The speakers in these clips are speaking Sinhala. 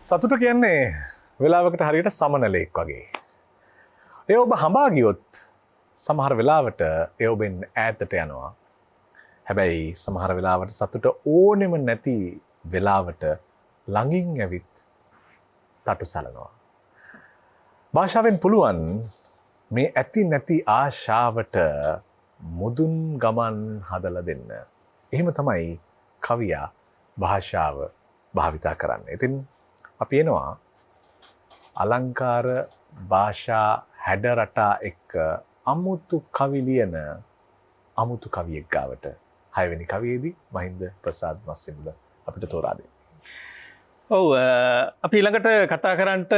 සතුට කියන්නේ වෙලාවකට හරියට සමනලෙක් වගේ. ඒ ඔබ හඹා ගියොත් සමහර වෙලාවට ඒ ඔබෙන් ඈතට යනවා. හැබැයි සමහර වෙලාවට සතුට ඕනෙම නැති වෙලාවට ළඟින් ඇවිත් තටු සලනවා. භාෂාවෙන් පුළුවන් මේ ඇති නැති ආශාවට මුදුන් ගමන් හදලා දෙන්න. එහෙම තමයි කවියා භාෂාව භාවිතා කරන්න. ඉතින් අපි එනවා අලංකාර භාෂා හැඩරටා එක්ක අමුතු කවි ලියන අමුතු කවියෙක් ගාවට. 6 වෙනි කවියේදී මහින්ද ප්‍රසාද් මස්සිමුල අපිට තෝරා දෙන්න. ඔව් අපි ඊළඟට කතා කරන්නට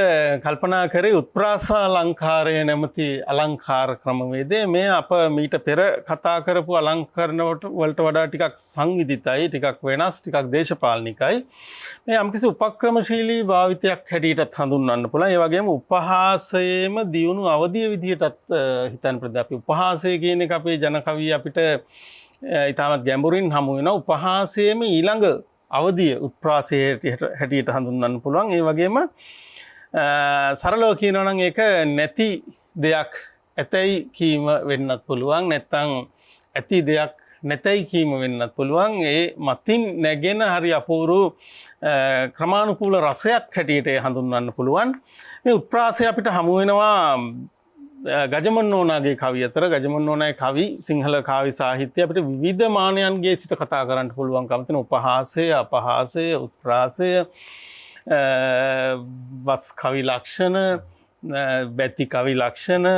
කල්පනා කරේ උත්ප්‍රාසා අලංකාරය නැමැති අලංකාර ක්‍රමවේදය. මේ අප මීට පෙර කතා කරපු අලංකරණ වලට වඩා ටිකක් සංවිධිතයි, ටිකක් වෙනස්, ටිකක් දේශපාලනිකයි. මේ යම්කිසි උපක්‍රමශීලී භාවිතයක් හැටියටත් හඳුන්වන්න පුළුවන්. ඒ වගේම උපහාසයේම දියුණු අවධිය විදිහටත් හිතන්න පුළුවන්. අපි උපහාසය කියන එක අපේ ජන කවිය අපිට ඉතාමත් ගැඹුරින් හමු වෙනවා. උපහාසයේම ඊළඟ අවධිය උත්ප්‍රාසයේ හැටියට හඳුන්වන්න පුළුවන්. ඒ වගේම සරලව කියනවා නම් ඒක නැති දෙයක් ඇතැයි කීම වෙන්නත් පුළුවන්. නැත්නම් ඇති දෙයක් නැතැයි කීම වෙන්නත් පුළුවන්. ඒ මතින් නැගෙන හරි අපූර්ව ක්‍රමානුකූල රසයක් හැටියට හඳුන්වන්න පුළුවන්. මේ උත්ප්‍රාසය අපිට හමු වෙනවා ගජමන් නෝනාගේ කවි අතර. ගජමන් නෝනාගේ කවි සිංහල කාව්‍ය සාහිත්‍ය අපිට විවිධ මානයන්ගේ සිට කතා කරන්න පුළුවන්කම තියෙන. උපහාසය, අපහාසය, උත්ප්‍රාසය, වස් කවි ලක්ෂණ, බැති කවි ලක්ෂණ,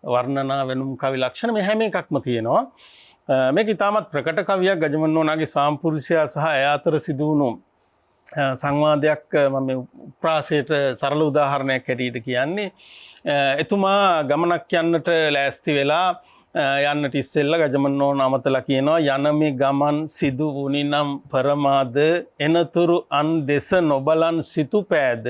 වර්ණනා වෙනුම් කවි ලක්ෂණ, මේ හැම එකක්ම තියෙනවා. මේක ඉතාමත් ප්‍රකට කවියක්. ගජමන් නෝනාගේ සාම්පුරුෂයා සහ ඇය අතර සිදු වුණු සංවාදයක් මම උත්ප්‍රාසයට සරල උදාහරණයක් හැටියට කියන්නේ. එතුමා ගමනක් යන්නට ලෑස්ති වෙලා යන්නට ඉස්සෙල්ලා ගජමන් නෝන අමතලා කියනවා යන මේ ගමන් සිදු වුණිනම් පරමාද එනතුරු අන් දෙස නොබලන් සිතුපෑද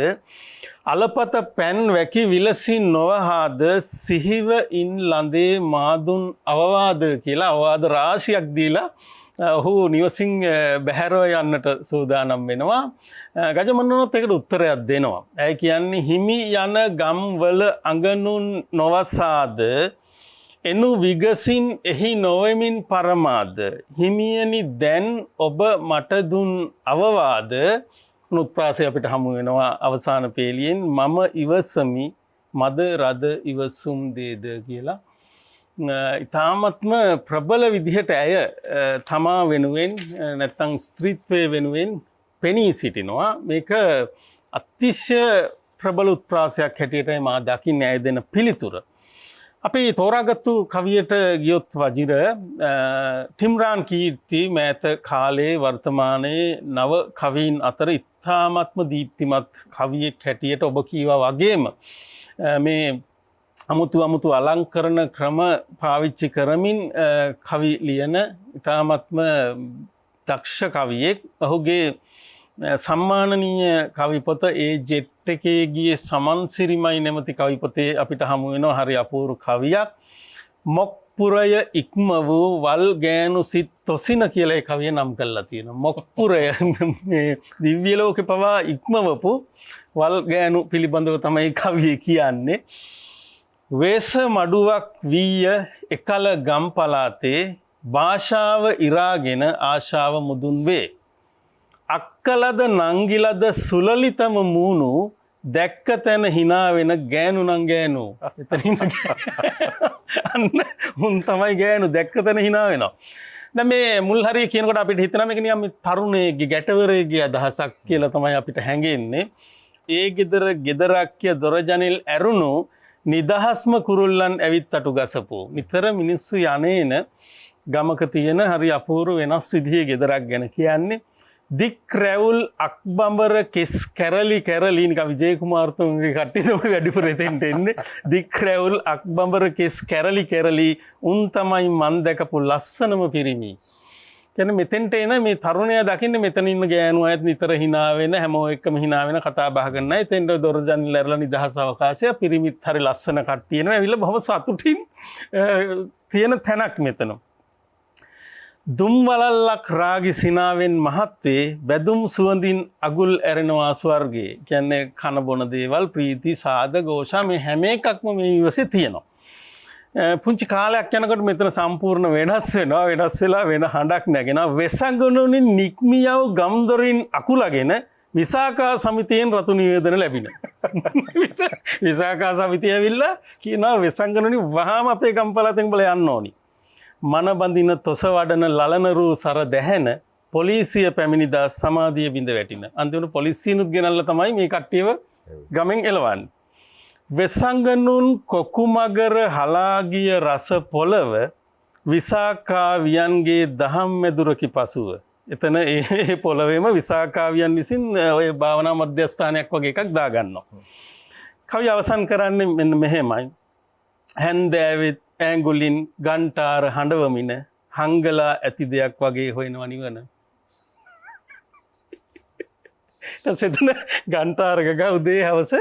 අලපත පැන් වැකි විලසින් නොවහාද සිහිව ඉන් ළඳේ මාදුන් අවවාද කියලා අවවාද රාශියක් දීලා ඔහු නිවසින් බැහැරව යන්නට සූදානම් වෙනවා. ගජමන්නනොත් ඒකට උත්තරයක් දෙනවා. ඇයි කියන්නේ හිමි යන ගම්වල අඟනුන් නොවසාද එනු විගසින් එහි නොවෙමින් පරමාද හිමියනි දැන් ඔබ මට දුන් අවවාද. උත්ප්‍රාසය අපිට හමු වෙනවා අවසාන පේලියෙන් මම ඉවසමි මද රද ඉවසුම් දේද කියලා. ඉතාමත්ම ප්‍රබල විදිහට ඇය තමා වෙනුවෙන් නැත්තං ස්ත්‍රීත්වය වෙනුවෙන් පෙනී සිටිනවා. මේක අතිශය ප්‍රබල උත්ප්‍රාසයක් හැටියටයි මා දකින්න ඇය දෙන පිළිතුර. අපි තෝරාගත්තු කවියට ගියොත් වජිර ටිම්රාන් කීර්ති මෑත කාලේ වර්තමානයේ නව කවීන් අතර ඉතාමත්ම දීප්තිමත් කවියෙක් හැටියට ඔබ කීවා වගේම මේ අමුතු අලංකරණ ක්‍රම පාවිච්චි කරමින් කවි ලියන ඉතාමත්ම දක්ෂ කවියෙක්. ඔහුගේ සම්මානනීය කවිපොත ඒ ජෙට් එකේ ගියේ සමන් සිරිමයි නැමැති කවිපොතේ අපිට හමු වෙනවා හරි අපූර්ව කවියක්. මොක්පුරය ඉක්ම වූ වල් ගෑනු සිත් තොසින කියලා ඒ කවිය නම් කරලා තියෙනවා. මොක්පුරය මේ දිව්‍ය ලෝකේ පවා ඉක්මවපු වල් ගෑනු පිළිබඳව තමයි කවිය කියන්නේ. වේස මඩුවක් වීය එකල ගම් පලාතේ භාෂාව ඉරාගෙන ආශාව මුදුන් වේ. අක්කලද නංගිලද සුලලිතම මූණු දැක්ක තැන hina වෙන ගෑනු නම් ගෑනු. එතනින් අන්න උන් තමයි ගෑනු දැක්ක තැන hina වෙනවා. දැන් මේ මුල් හරිය කියනකොට අපිට හිතෙනවා මේක නිකන් මේ තරුණයේගේ ගැටවරේගේ අදහසක් කියලා තමයි අපිට හැඟෙන්නේ. ඒ ගෙදරක්ය දොරජනිල් ඇරුණු නිදහස්ම කුරුල්ලන් ඇවිත් අටු ගසපු. නිතර මිනිස්සු යන්නේන ගමක තියෙන හරි අපූර්ව වෙනස් විදිහේ ගෙදරක් ගැන කියන්නේ. දික් රැවුල් අක්බඹර කෙස් කැරලි කැරලි නිකන් විජේ කුමාරතුංගගේ කට්ටිය තමයි වැඩිපුර එතෙන්ට එන්නේ. දික් රැවුල් අක්බඹර කෙස් කැරලි කැරලි උන් තමයි මන් දැකපු ලස්සනම පිරිමි. කියන්නේ මෙතෙන්ට එන මේ තරුණයා දකින්නේ මෙතන ඉන්න ගෑනු අයත් නිතර hina වෙන හැමෝ එක්කම hina වෙන කතා බහ කරන අය. එතෙන්ට දොරජන් ලැරලා නිදහස් අවකාශය පිරිමිත් හරි ලස්සන කට්ටිය එනවා. ඇවිල්ලා බොහොම සතුටින් තියෙන තැනක් මෙතන. දුම්වලල්ලක් රාගි සිනාවෙන් මහත්වේ බැදුම් සුවඳින් අගුල් ඇරෙනවා ස්වර්ගයේ. කියන්නේ කන බොන දේවල් ප්‍රීති සාද ഘോഷා මේ හැම එකක්ම මේ ඉවසේ තියෙනවා. පුංචි කාලයක් යනකොට මෙතන සම්පූර්ණ වෙනස් වෙනවා. වෙනස් වෙලා වෙන හඬක් නැගෙනවා. වෙසඟනුනින් නික්මියව ගම්දොරින් අකුලගෙන විසාකා සමිතියෙන් රතු නිවේදන ලැබින. විසාකා සමිතිය ඇවිල්ලා කියනවා වෙසඟනුනි වහාම අපේ ගම් පළාතෙන් බල යන්න ඕනි. මන බඳින තොස වඩන ලලනරු සර දැහැන පොලිසිය පැමිණිදා සමාධිය බිඳ වැටින. අන්තිමට පොලිසියනුත් ගෙනල්ලා තමයි මේ කට්ටියව ගමෙන් එලවන්නේ. වෙසඟනුන් කොකුමගර හලාගිය රස පොළව විසාකාවියන්ගේ දහම් මැදුරකි පසුව. එතන ඒ පොළොවේම විසාකාවියන් විසින් ඔය භාවනා මධ්‍යස්ථානයක් වගේ එකක් දාගන්නවා. කවිය අවසන් කරන්නේ මෙන්න මෙහෙමයි. හැන්දෑවෙත් ඇඟුලින් ගන්ටාර හඬවමින හංගලා ඇති දෙයක් වගේ හොයනවා නිවන. එතන ගන්ටාරක ගා උදේ හවස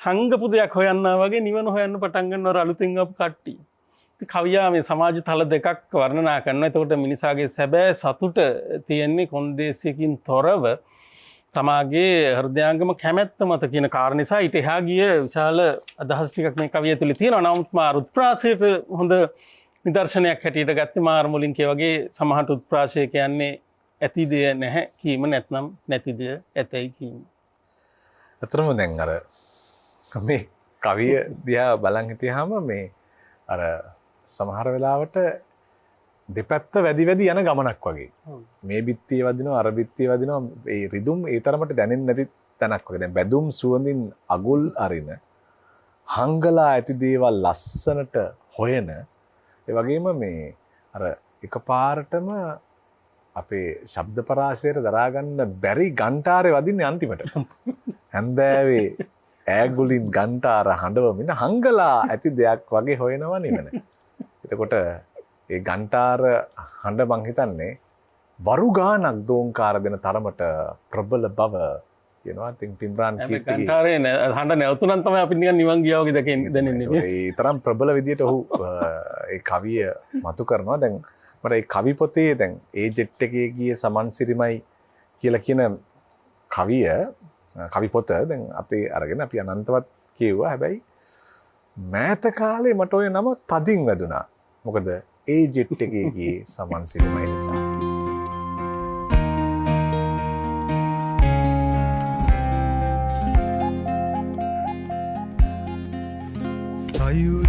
හංගපු දෙයක් හොයන්නා වගේ නිවන හොයන්න පටන් ගන්නවා අලුතින් ආපු කට්ටිය. කවියා මේ සමාජ තල දෙකක් වර්ණනා කරනවා. එතකොට මිනිසාගේ සැබෑ සතුට තියෙන්නේ කොන්දේසියකින් තොරව තමාගේ හෘදයාංගම කැමැත්ත මත කියන කාරණා නිසා ඊට එහා ගිය විශාල අදහස් ටිකක් මේ කවිය තුළ තියෙනවා. නමුත් මාර උත්ප්‍රාසයට හොඳ නිදර්ශනයක් හැටියට ගත්තේ මාර මුලින් කිය වගේ සමහරට උත්ප්‍රාසය කියන්නේ ඇති දෙය නැහැ කීම නැත්නම් නැති දෙය ඇතයි කීම. අතරම දැන් අර මේ කවිය දිහා බලන් හිටියාම මේ අර සමහර වෙලාවට දෙපැත්ත වැඩි වැඩි යන ගමනක් වගේ. මේ බිත්තිය වදිනවා අර බිත්තිය වදිනවා ඒ රිදුම් ඒ තරමට දැනෙන්නේ නැති තැනක් වගේ. දැන් බැදුම් සුවඳින් අගුල් අරින හංගලා ඇති දේවල් ලස්සනට හොයන ඒ වගේම මේ අර එකපාරටම අපේ ශබ්ද පරාසයට දරා ගන්න බැරි ගන්ටාරේ වදින්නේ අන්තිමට. හැන්දෑවේ ඈගුලින් ගන්ටාර හඬවමින් හංගලා ඇති දෙයක් වගේ හොයනවා නිවන. එතකොට ඒ ගන්ටාර හඬ මං හිතන්නේ වරු ගානක් දෝංකාර දෙන තරමට ප්‍රබල බව කියනවා. ඉතින් පිම්රාන් කීර්තිගේ ගන්ටාරේ හඬ නැවතුනන් තමයි අපි නිකන් නිවන් ගියා වගේ දැනෙන්නේ. ඒ තරම් ප්‍රබල විදියට ඔහු ඒ කවිය මතු කරනවා. දැන් මට ඒ කවි පොතේ දැන් ඒ ජෙට් එකේ ගියේ සමන් සිරිමයි කියලා කියන කවි පොත දැන් අපේ අරගෙන අපි අනන්තවත් කියුවා. හැබැයි මෑත කාලේ මට ඔය නම තදින් වැදුනා. මොකද ඒ ජෙට් එකේ ගියේ සමන් සිරිමයි නිසා.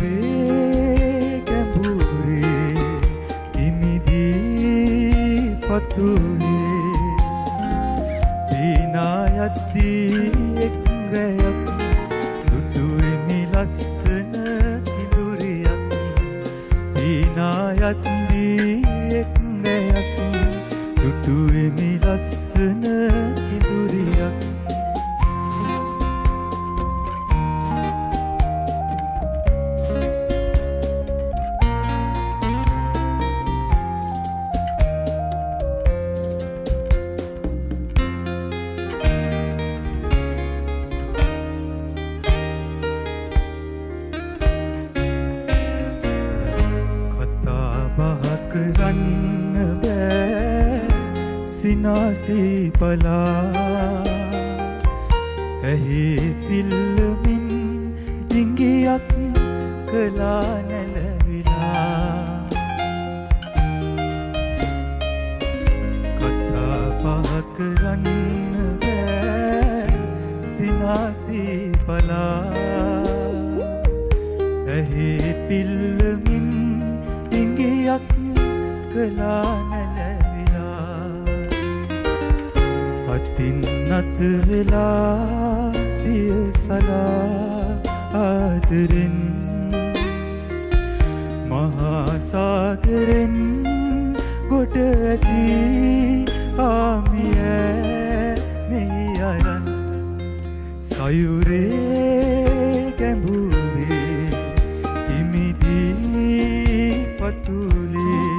සයුරේ ගැඹුරේ ඉමිදී පතුලේ පීනායද්දී එක් රැයක් දුටුවෙමි ලස්සන ඉඳුරියක්. පීනායද්දී එක් රැයක් දුටුවෙමි ලස්සන ඉඳුරියක්. සිනාසී බලා ඇහි පිල්ලමින් ඉංගියක් කළා නැලවිලා. කතා බහ කරන්න බෑ සිනාසී බලා ඇහි පිල්ලමින් ඉංගියක් කළා අතින් අත වෙලා දිය සලා ආදරෙන් මහා සාගරෙන් ගොඩ ඇති ආමිය මෙහි අරන් සයුරේ ගැඹුරේ ඉමිදී පතුලේ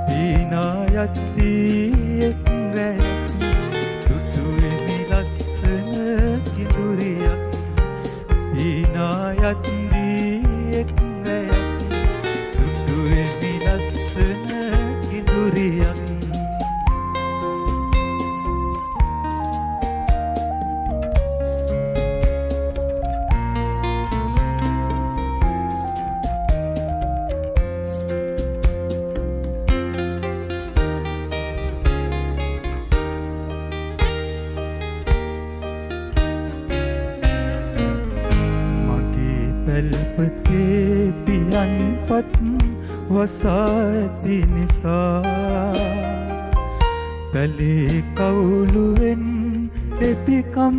පීනායද්දී එක් දුටුවෙමි ලස්සන කිඳුරියක්. පීනායද්දී එක් රැයක් දුටුවෙමි ලස්සන පැල්පතේ පියන්පත් වසා ඇති නිසා පැලේ කවුළුවෙන් එපිකම්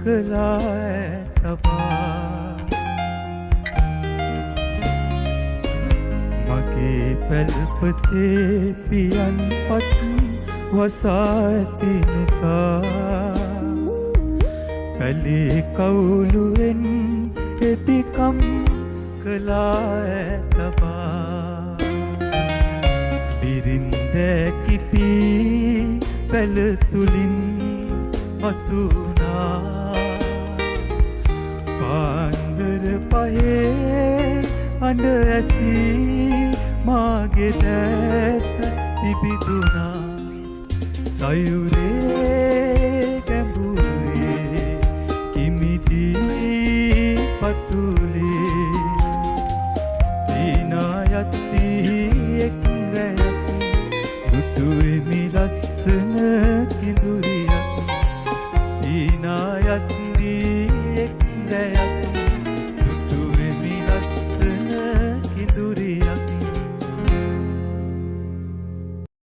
කළා ඇතබා මගේ පැල්පතේ පියන්පත් වසා ඇති නිසා පැලේ කවුළුවෙන් එපිකම් කළා ඇතබා බිරින්දැකිපී පැළතුලින් මතුනා පාන්දර පහේ අඬ ඇසී මාගේ දැස පිබිදුනා සයුර